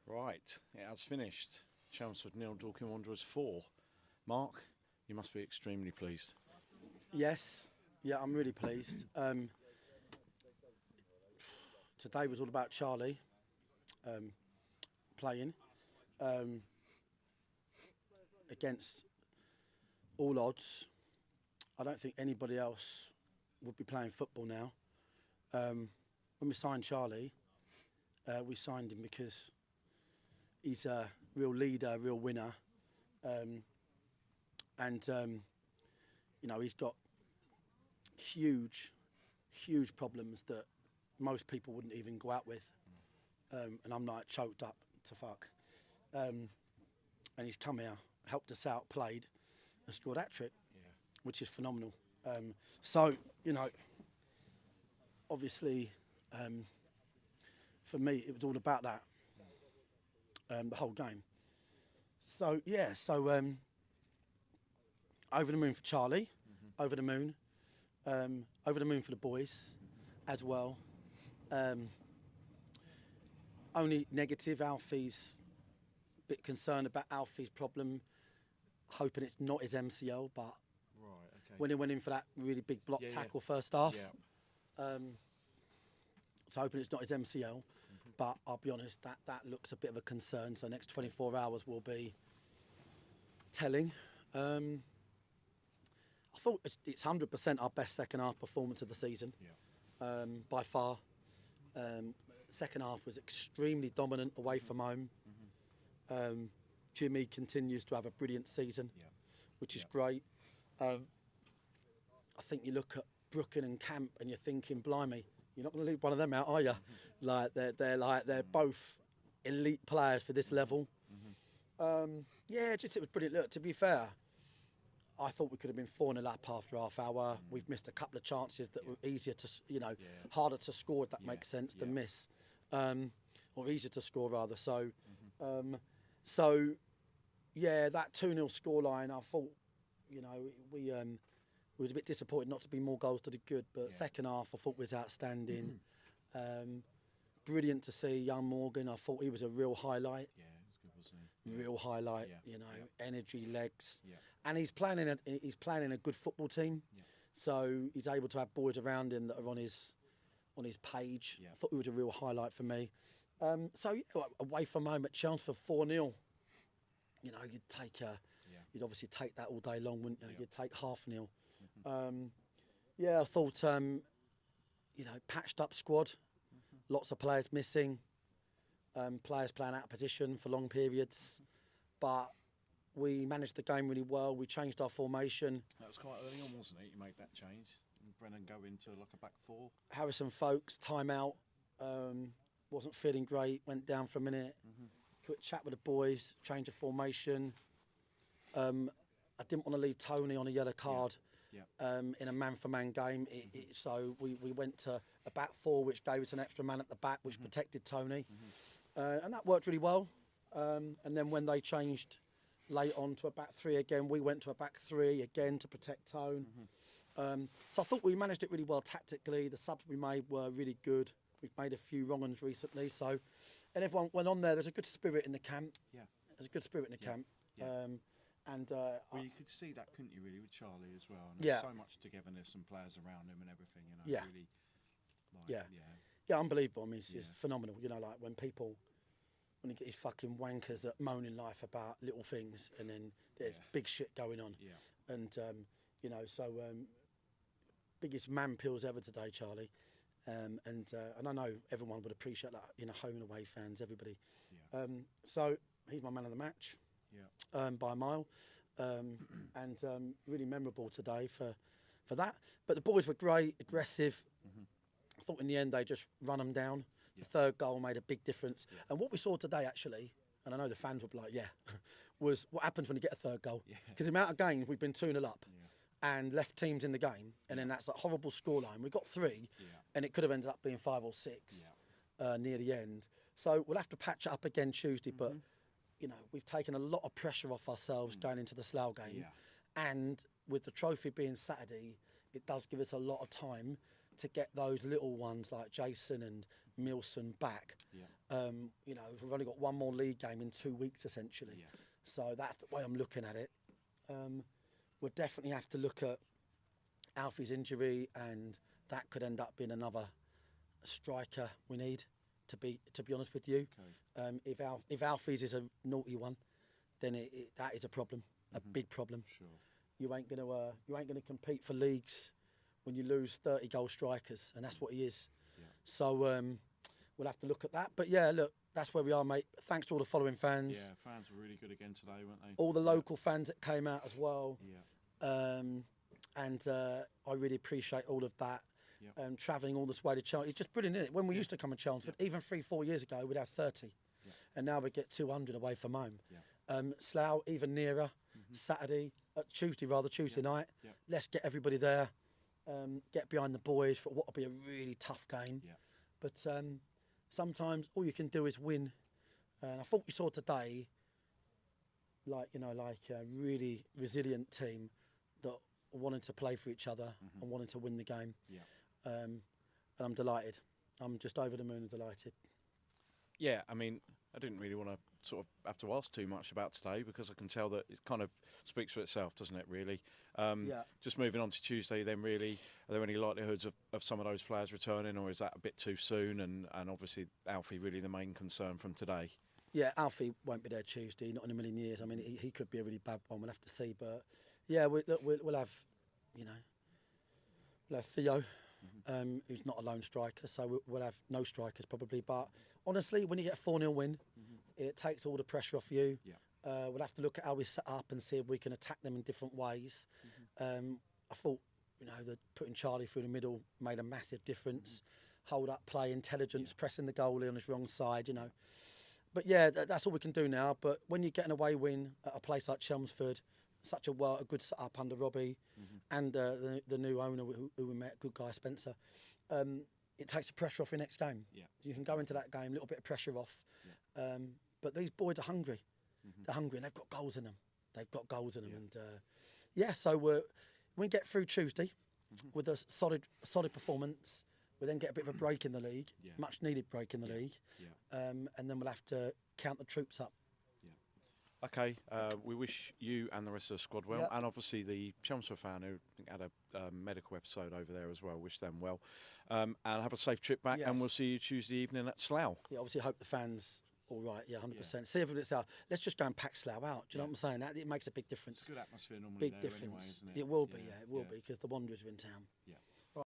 Right, it has finished. Chelmsford 0, Dorking Wanderers 4. Mark, you must be extremely pleased. Yes, yeah, I'm really pleased. Today was all about Charlie playing against all odds. I don't think anybody else would be playing football now. When we signed Charlie, we signed him because he's a real leader, a real winner, and he's got huge problems that most people wouldn't even go out with, and I'm like choked up to fuck. And he's come here, helped us out, played, and scored a hat-trick, which is phenomenal. So obviously, for me, it was all about that, the whole game. So yeah, over the moon for Charlie, over the moon for the boys as well. Only negative, Alfie's a bit concerned about Alfie's problem, hoping it's not his MCL, but when he went in for that really big block tackle first half, so hoping it's not his MCL, but I'll be honest, that looks a bit of a concern, so next 24 hours will be telling. I thought it's 100% our best second half performance of the season, by far. Second half was extremely dominant away from home. Jimmy continues to have a brilliant season, which is great. I think you look at Brooklyn and Camp and you're thinking, blimey, you're not going to leave one of them out, are you? They're both elite players for this level. It was brilliant. Look, to be fair, I thought we could have been 4-0 up after half hour. We've missed a couple of chances that were easier to, harder to score, if that makes sense, than miss. Or easier to score, rather. So, that 2-0 scoreline, I thought, we was a bit disappointed not to be more goals to the good. But second half, I thought was outstanding. Brilliant to see young Morgan. I thought he was a real highlight. Yeah, it was good, wasn't he? Real highlight, energy, legs, and he's playing in a good football team, so he's able to have boys around him that are on his page. I thought he was a real highlight for me. Away from home at Chelmsford 4-0, you'd obviously take that all day long, wouldn't you? You'd take 0.5. I thought patched up squad, lots of players missing. Players playing out of position for long periods, but we managed the game really well. We changed our formation. That was quite early on, wasn't it? You made that change, and Brennan go into like a back four. Harrison Folkes, time out, wasn't feeling great. Went down for a minute. Quick chat with the boys. Change of formation. I didn't want to leave Tony on a yellow card. In a man-for-man game, so we went to a back four, which gave us an extra man at the back, which protected Tony, and that worked really well. And then when they changed late on to a back three again, we went to a back three again to protect Tone. So I thought we managed it really well tactically. The subs we made were really good. We've made a few wrong ones recently, and everyone went on there. There's a good spirit in the camp. There's a good spirit in the camp. Well, you could see that, couldn't you, really, with Charlie as well? And there's so much togetherness and players around him and everything, really. Unbelievable. I mean, it's phenomenal. Like when you get these fucking wankers that moan in life about little things, and then there's big shit going on. And biggest man pills ever today, Charlie. And I know everyone would appreciate that. Home and away fans, everybody. So he's my man of the match. By a mile, and really memorable today for that. But the boys were great, aggressive. I thought in the end they just run them down. The third goal made a big difference. And what we saw today, actually, and I know the fans would be like, was what happens when you get a third goal. Because the amount of games we've been 2-0 up and left teams in the game, and then that's that horrible scoreline. We got 3, and it could have ended up being 5 or 6 near the end. So we'll have to patch it up again Tuesday, but we've taken a lot of pressure off ourselves going into the Slough game. And with the trophy being Saturday, it does give us a lot of time to get those little ones like Jason and Milson back. You know, we've only got one more league game in 2 weeks essentially. So that's the way I'm looking at it. We'll definitely have to look at Alfie's injury, and that could end up being another striker we need. To be honest with you, if Alfie's is a naughty one, then that is a problem, a big problem. Sure. You ain't gonna compete for leagues when you lose 30 goal strikers, and that's what he is. So we'll have to look at that. But yeah, look, that's where we are, mate. Thanks to all the following fans. Yeah, fans were really good again today, weren't they? All the local fans that came out as well. Yeah. And I really appreciate all of that. Travelling all this way to Chelmsford. It's just brilliant, isn't it? When we used to come to Chelmsford, even 3-4 years ago, we'd have 30. And now we get 200 away from home. Slough, even nearer. Tuesday night. Let's get everybody there. Get behind the boys for what will be a really tough game. But sometimes all you can do is win. And I thought you saw today, like a really resilient team that wanted to play for each other and wanted to win the game. And I'm delighted. I'm just over the moon and delighted. Yeah, I mean, I didn't really want to sort of have to ask too much about today, because I can tell that it kind of speaks for itself, doesn't it, really? Just moving on to Tuesday then, really, are there any likelihoods of some of those players returning, or is that a bit too soon? And obviously Alfie really the main concern from today. Yeah, Alfie won't be there Tuesday, not in a million years. I mean, he could be a really bad one, we'll have to see. But yeah, we'll have, we'll have Theo, who's not a lone striker, so we'll have no strikers probably. But honestly, when you get a 4-0 win, it takes all the pressure off you. We'll have to look at how we set up and see if we can attack them in different ways. I thought, that putting Charlie through the middle made a massive difference. Hold up play, intelligence, pressing the goalie on his wrong side, But yeah, that's all we can do now. But when you get an away win at a place like Chelmsford, such a good set-up under Robbie and the new owner who we met, good guy Spencer, it takes the pressure off your next game. You can go into that game, a little bit of pressure off. But these boys are hungry. They're hungry and they've got goals in them. And so we get through Tuesday with a solid performance. We then get a bit of a break in the league, much needed break in the league. And then we'll have to count the troops up. Okay, we wish you and the rest of the squad well, and obviously the Chelmsford fan who I think had a medical episode over there as well. Wish them well, and have a safe trip back. And we'll see you Tuesday evening at Slough. Yeah, obviously hope the fans all right. 100%. See if it's out. Let's just go and pack Slough out. Do you know what I'm saying? That it makes a big difference. It's a good atmosphere normally. Big difference. Anyway, isn't it? It will be. Yeah, it will be, because the Wanderers are in town.